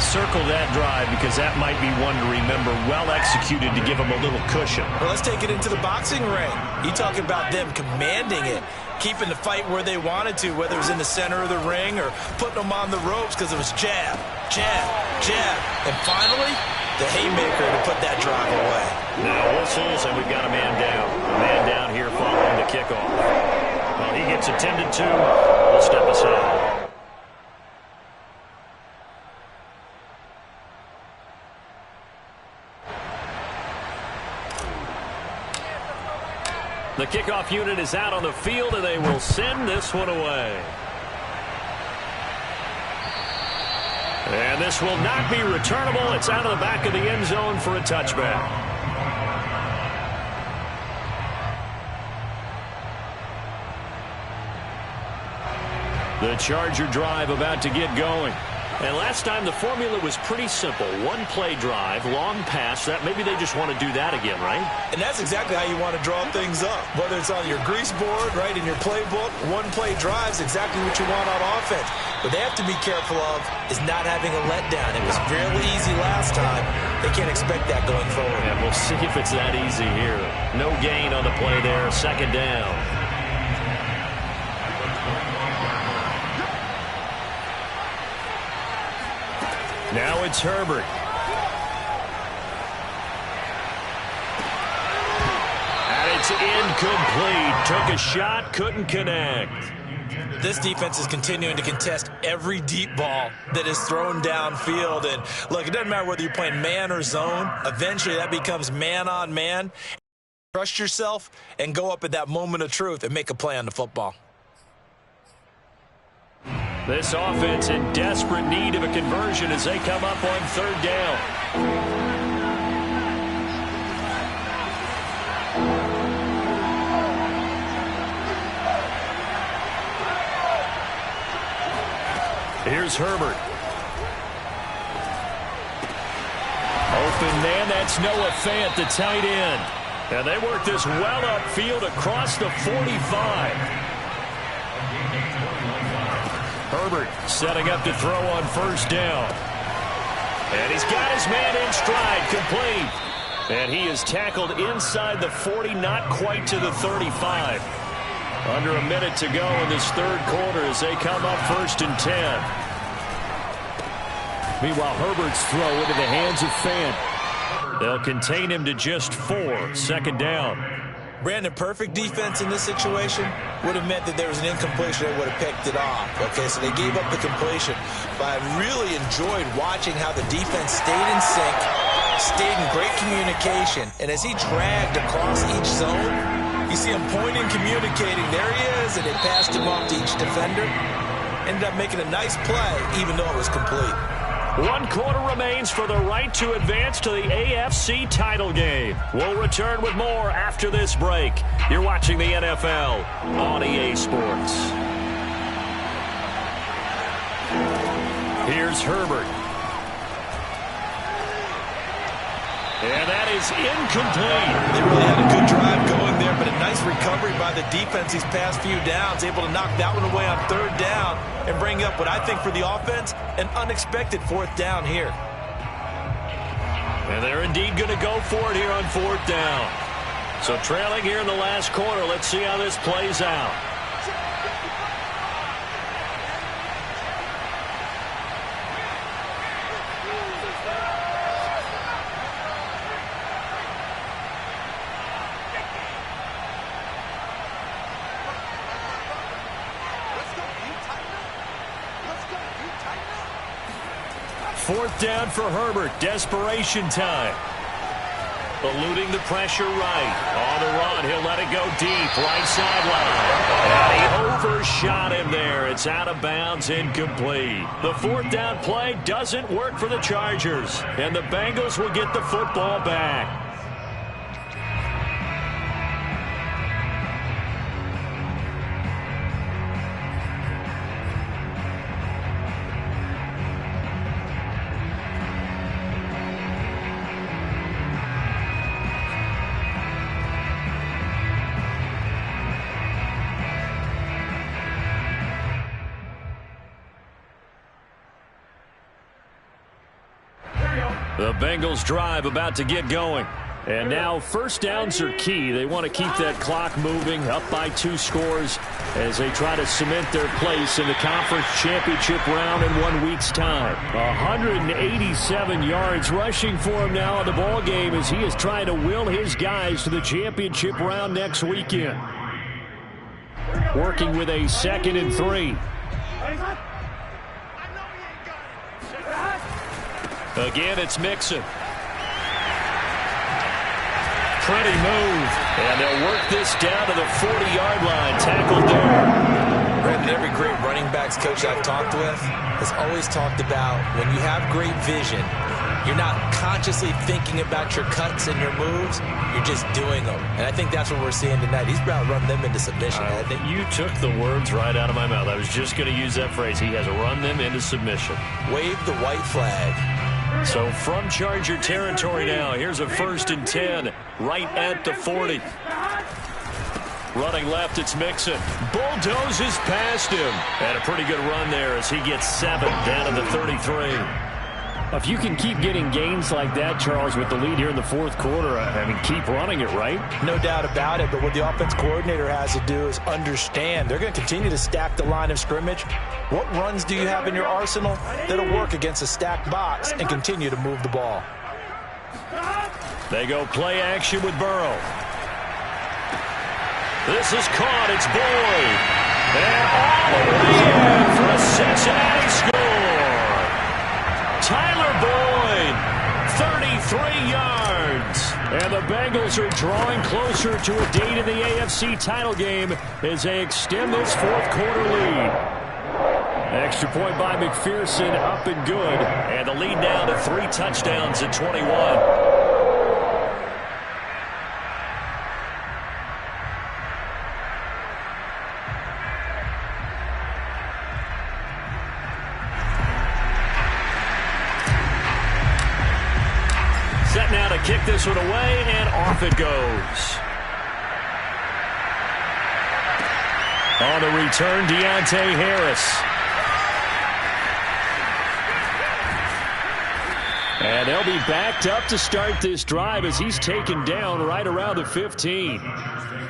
Circle that drive because that might be one to remember. Well executed to give them a little cushion. Well, let's take it into the boxing ring. You talk about them commanding it, keeping the fight where they wanted to, whether it was in the center of the ring or putting them on the ropes because it was jab, jab, jab. And finally, the haymaker to put that drive away. Now whistles, and we've got a man down. A man down here following the kickoff. Well, he gets attended to. We'll step aside. The kickoff unit is out on the field, and they will send this one away. And this will not be returnable. It's out of the back of the end zone for a touchback. The Charger drive about to get going. And last time the formula was pretty simple. 1-play drive, long pass. That maybe they just want to do that again, right? And that's exactly how you want to draw things up. Whether it's on your grease board, right, in your playbook, 1-play drive is exactly what you want on offense. What they have to be careful of is not having a letdown. It was fairly easy last time. They can't expect that going forward. And we'll see if it's that easy here. No gain on the play there. Second down. Now it's Herbert. And it's incomplete. Took a shot, couldn't connect. This defense is continuing to contest every deep ball that is thrown downfield. And look, it doesn't matter whether you're playing man or zone. Eventually that becomes man on man. Trust yourself and go up at that moment of truth and make a play on the football. This offense in desperate need of a conversion as they come up on 3rd down. Here's Herbert. Open man, that's Noah Fant, the tight end. And they work this well upfield across the 45. Herbert setting up to throw on 1st down. And he's got his man in stride, complete. And he is tackled inside the 40, not quite to the 35. Under a minute to go in this third quarter as they come up 1st and 10. Meanwhile, Herbert's throw into the hands of Fant. They'll contain him to just 4, 2nd down. Brandon, perfect defense in this situation would have meant that there was an incompletion. They would have picked it off. Okay, so they gave up the completion. But I really enjoyed watching how the defense stayed in sync, stayed in great communication. And as he dragged across each zone, you see him pointing, communicating. There he is, and they passed him off to each defender. Ended up making a nice play, even though it was complete. 1 quarter remains for the right to advance to the AFC title game. We'll return with more after this break. You're watching the NFL on EA Sports. Here's Herbert. And that is incomplete. They really had a good drive going there, but a nice recovery by the defense these past few downs, able to knock that one away on 3rd down and bring up what I think for the offense, an unexpected 4th down here. And they're indeed going to go for it here on 4th down. So trailing here in the last quarter, let's see how this plays out. Fourth down for Herbert. Desperation time. Eluding the pressure right. On the run. He'll let it go deep. Right sideline. And he overshot him there. It's out of bounds. Incomplete. The 4th down play doesn't work for the Chargers. And the Bengals will get the football back. The Bengals drive about to get going. And now 1st downs are key. They want to keep that clock moving, up by 2 scores as they try to cement their place in the conference championship round in 1 week's time. 187 yards rushing for him now in the ball game as he is trying to will his guys to the championship round next weekend. Working with a 2nd and 3. Again, it's Mixon. Pretty move. And they'll work this down to the 40-yard line. Tackled there. Brandon, every great running backs coach I've talked with has always talked about when you have great vision, you're not consciously thinking about your cuts and your moves. You're just doing them. And I think that's what we're seeing tonight. He's about to run them into submission. You took the words right out of my mouth. I was just going to use that phrase. He has run them into submission. Wave the white flag. So from Charger territory now, here's a 1st and 10 right at the 40. Running left, it's Mixon. Bulldozes past him. And a pretty good run there as he gets 7 down to the 33. If you can keep getting gains like that, Charles, with the lead here in the 4th quarter, I mean, keep running it, right? No doubt about it, but what the offense coordinator has to do is understand. They're going to continue to stack the line of scrimmage. What runs do you have in your arsenal that'll work against a stacked box and continue to move the ball? They go play action with Burrow. This is caught. It's Boyd. And all the way in for a Cincinnati score. Tyler Boyd, 33 yards. And the Bengals are drawing closer to a date in the AFC title game as they extend this 4th quarter lead. Extra point by McPherson, up and good. And the lead now to 3 touchdowns at 21. Set now to kick this one away, and off it goes. On the return, Deontay Harris. And they'll be backed up to start this drive as he's taken down right around the 15.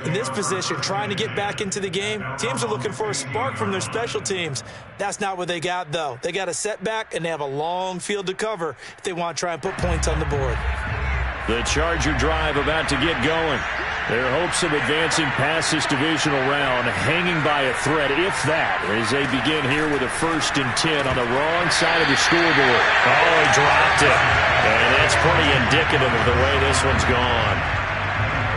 In this position, trying to get back into the game, teams are looking for a spark from their special teams. That's not what they got, though. They got a setback, and they have a long field to cover if they want to try and put points on the board. The Charger drive about to get going. Their hopes of advancing past this divisional round hanging by a thread, if that, as they begin here with a 1st and 10 on the wrong side of the scoreboard. Oh, he dropped it. And that's pretty indicative of the way this one's gone.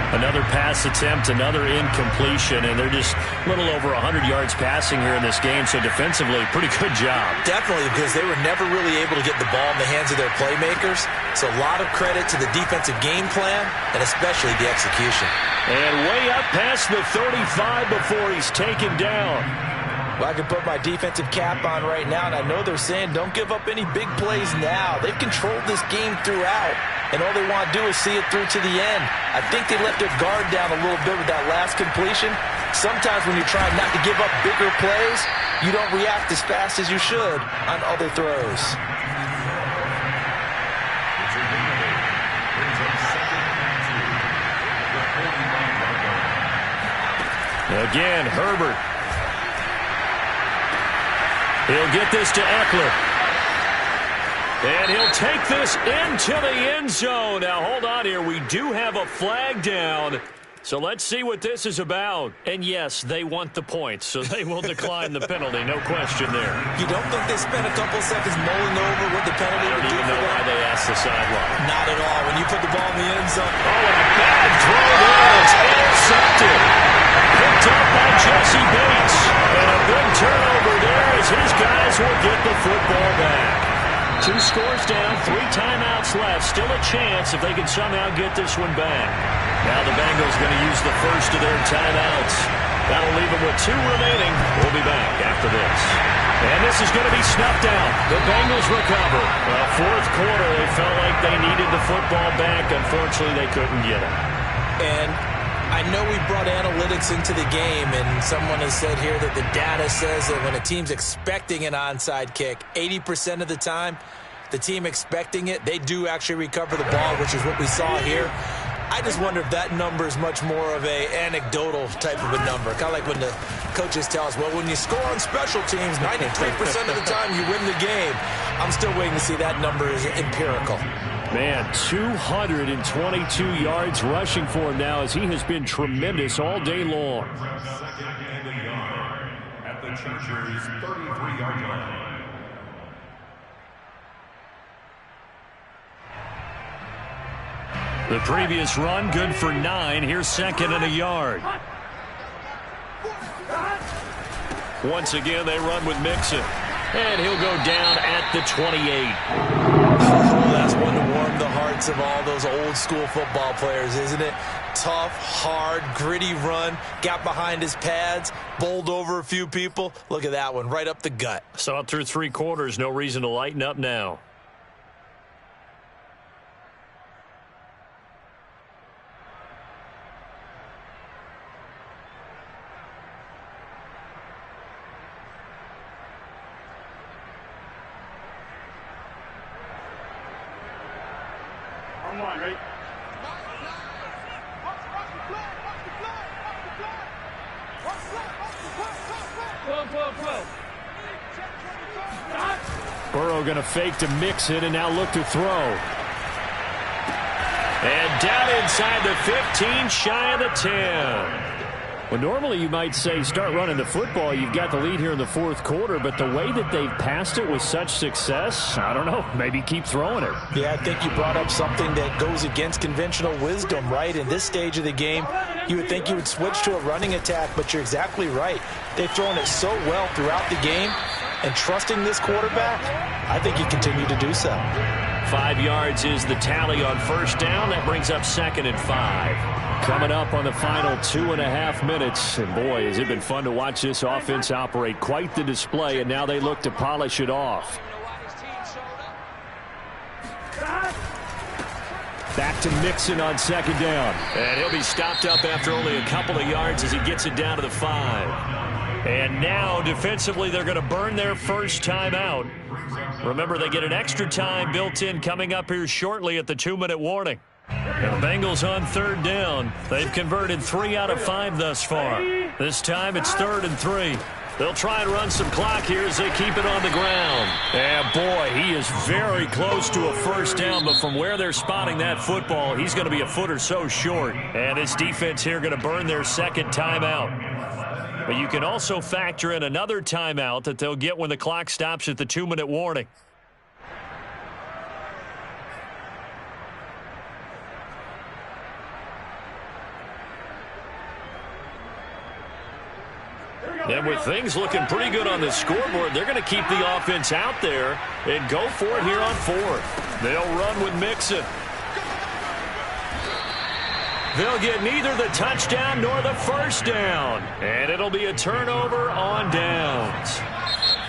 Another pass attempt, another incompletion, and they're just a little over 100 yards passing here in this game, so defensively, pretty good job. Definitely, because they were never really able to get the ball in the hands of their playmakers, so a lot of credit to the defensive game plan, and especially the execution. And way up past the 35 before he's taken down. Well, I can put my defensive cap on right now, and I know they're saying don't give up any big plays now. They've controlled this game throughout, and all they want to do is see it through to the end. I think they let their guard down a little bit with that last completion. Sometimes when you're trying not to give up bigger plays, you don't react as fast as you should on other throws. Again, Herbert. He'll get this to Eckler. And he'll take this into the end zone. Now, hold on here. We do have a flag down. So let's see what this is about. And, yes, they want the points, so they will decline the penalty. No question there. You don't think they spent a couple seconds mulling over what the penalty would do? I don't even know why they asked the sideline. Not at all. When you put the ball in the end zone. Oh, and a bad throw there. It's intercepted. Picked up by Jesse Bates. And a big turnover there as his guys will get the football back. 2 scores down, 3 timeouts left. Still a chance if they can somehow get this one back. Now the Bengals going to use the first of their timeouts. That'll leave them with 2 remaining. We'll be back after this. And this is going to be snuffed out. The Bengals recover. Well, 4th quarter, they felt like they needed the football back. Unfortunately, they couldn't get it. And I know we brought analytics into the game, and someone has said here that the data says that when a team's expecting an onside kick, 80% of the time, the team expecting it, they do actually recover the ball, which is what we saw here. I just wonder if that number is much more of a anecdotal type of a number. Kind of like when the coaches tell us, well, when you score on special teams, 93% of the time you win the game. I'm still waiting to see that number is empirical. Man, 222 yards rushing for him now as he has been tremendous all day long. Second and a yard at the Chargers' 33-yard line. The previous run, good for 9. Here's 2nd and a yard. Once again, they run with Mixon. And he'll go down at the 28. Oh, that's one to warm the hearts of all those old school football players, isn't it? Tough, hard, gritty run. Got behind his pads, bowled over a few people. Look at that one, right up the gut. Saw it through 3 quarters. No reason to lighten up now. Burrow going to fake to Mixon and now look to throw. And down inside the 15, shy of the 10. Well, normally you might say start running the football. You've got the lead here in the 4th quarter, but the way that they've passed it with such success, I don't know, maybe keep throwing it. Yeah, I think you brought up something that goes against conventional wisdom, right? In this stage of the game, you would think you would switch to a running attack, but you're exactly right. They've thrown it so well throughout the game, and trusting this quarterback, I think you continue to do so. 5 yards is the tally on 1st down. That brings up 2nd and 5. Coming up on the final 2.5 minutes. And boy, has it been fun to watch this offense operate. Quite the display, and now they look to polish it off. Back to Mixon on 2nd down. And he'll be stopped up after only a couple of yards as he gets it down to the 5. And now, defensively, they're going to burn their first timeout. Remember, they get an extra time built in coming up here shortly at the 2-minute warning. And the Bengals on 3rd down. They've converted 3 out of 5 thus far. This time it's 3rd and 3. They'll try and run some clock here as they keep it on the ground. And, boy, he is very close to a first down, but from where they're spotting that football, he's going to be a foot or so short. And this defense here going to burn their second timeout. But you can also factor in another timeout that they'll get when the clock stops at the 2-minute warning. And with things looking pretty good on the scoreboard, they're going to keep the offense out there and go for it here on 4th. They'll run with Mixon. They'll get neither the touchdown nor the first down. And it'll be a turnover on downs.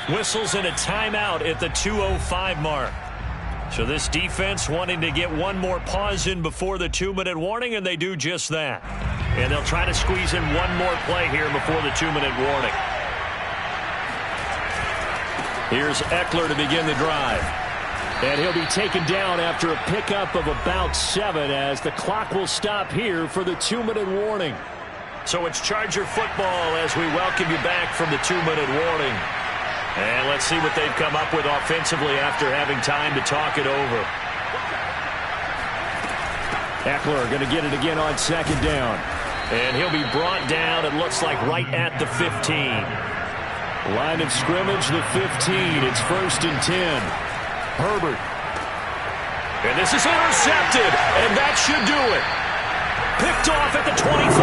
Whistles and a timeout at the 2:05 mark. So this defense wanting to get one more pause in before the 2-minute warning, and they do just that. And they'll try to squeeze in one more play here before the 2-minute warning. Here's Eckler to begin the drive. And he'll be taken down after a pickup of about 7 as the clock will stop here for the 2-minute warning. So it's Charger football as we welcome you back from the 2-minute warning. And let's see what they've come up with offensively after having time to talk it over. Eckler going to get it again on 2nd down. And he'll be brought down, it looks like, right at the 15. Line of scrimmage, the 15. It's 1st and 10. Herbert. And this is intercepted, and that should do it. Picked off at the 25.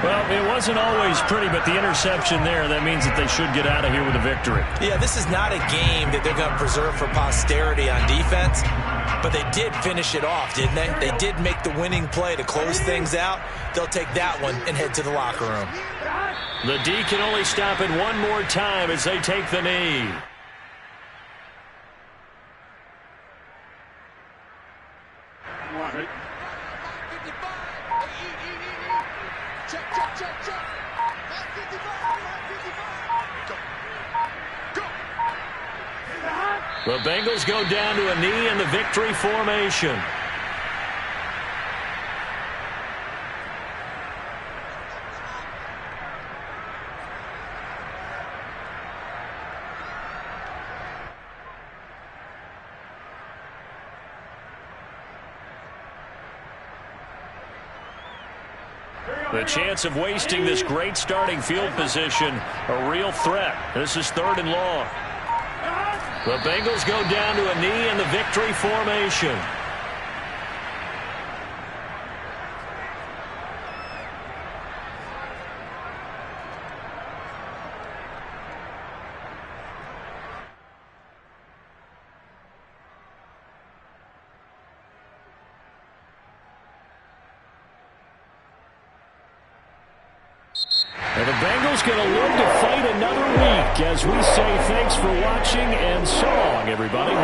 Well, it wasn't always pretty, but the interception there, that means that they should get out of here with a victory. Yeah, this is not a game that they're going to preserve for posterity on defense, but they did finish it off, didn't they? They did make the winning play to close things out. They'll take that one and head to the locker room. The D can only stop it one more time as they take the knee. The Bengals go down to a knee in the victory formation. The chance of wasting this great starting field position, a real threat. This is 3rd and long. The Bengals go down to a knee in the victory formation. And the Bengals going to look to fight another week as we say thanks for watching and so long, everybody.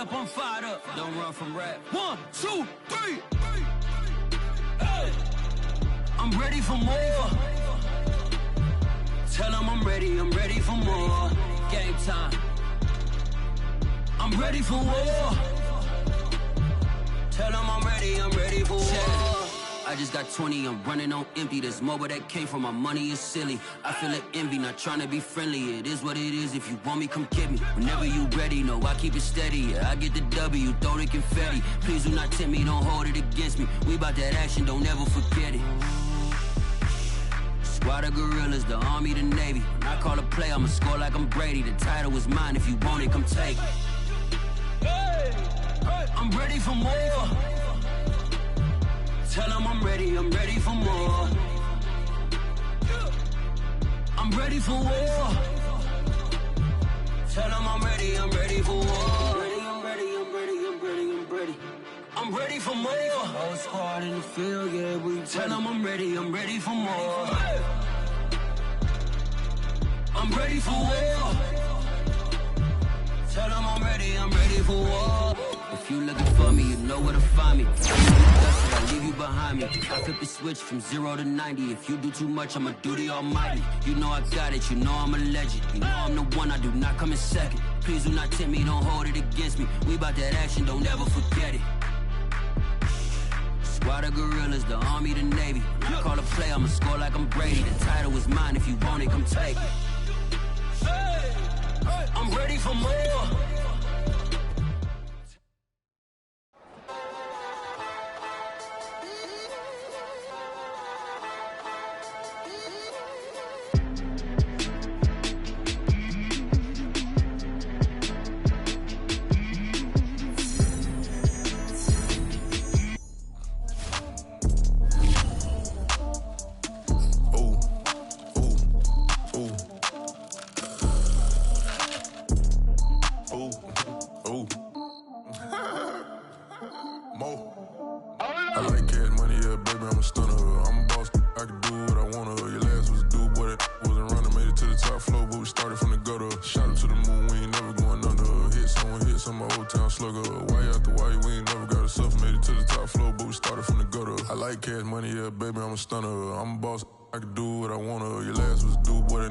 I'm fired up. Don't run from rap. 1, 2, 3. Hey. I'm ready for more. Tell them I'm ready for more. Game time. I'm ready for war. Tell them I'm ready for war. I just got 20, I'm running on empty. There's more where that came from, my money is silly. I feel like envy, not trying to be friendly. It is what it is, if you want me, come get me. Whenever you ready, no, I keep it steady. Yeah, I get the W, throw the confetti. Please do not tempt me, don't hold it against me. We about that action, don't ever forget it. Squad of gorillas, the army, the navy. When I call a play, I'ma score like I'm Brady. The title is mine, if you want it, come take it. I'm ready for more. Tell them I'm ready for more. I'm ready for war. Tell them I'm ready for war. I'm ready for more. Whole squad in the field, yeah, we tell them I'm ready for more. I'm ready for war. Tell them I'm ready for war. If you looking for me, you know where to find me. I leave you behind me. I flip the switch from 0 to 90. If you do too much, I'ma do the almighty. You know I got it, you know I'm a legend. You know I'm the one, I do not come in second. Please do not tempt me, don't hold it against me. We about that action, don't ever forget it. Squad of gorillas, the army, the navy. When I call a play, I'ma score like I'm Brady. The title is mine, if you want it, come take it. I'm ready for more. I like cash money, yeah, baby, I'm a stunner. I'm a boss, I can do what I wanna. Your last was a dude, boy, that wasn't running. Made it to the top floor, but we started from the gutter. Shot up to the moon, we ain't never going under. Hit some old town slugger. Why after why, we ain't never got a suffer. Made it to the top floor, but we started from the gutter. I like cash money, yeah, baby, I'm a stunner. I'm a boss, I can do what I wanna. Your last was a dude, boy, that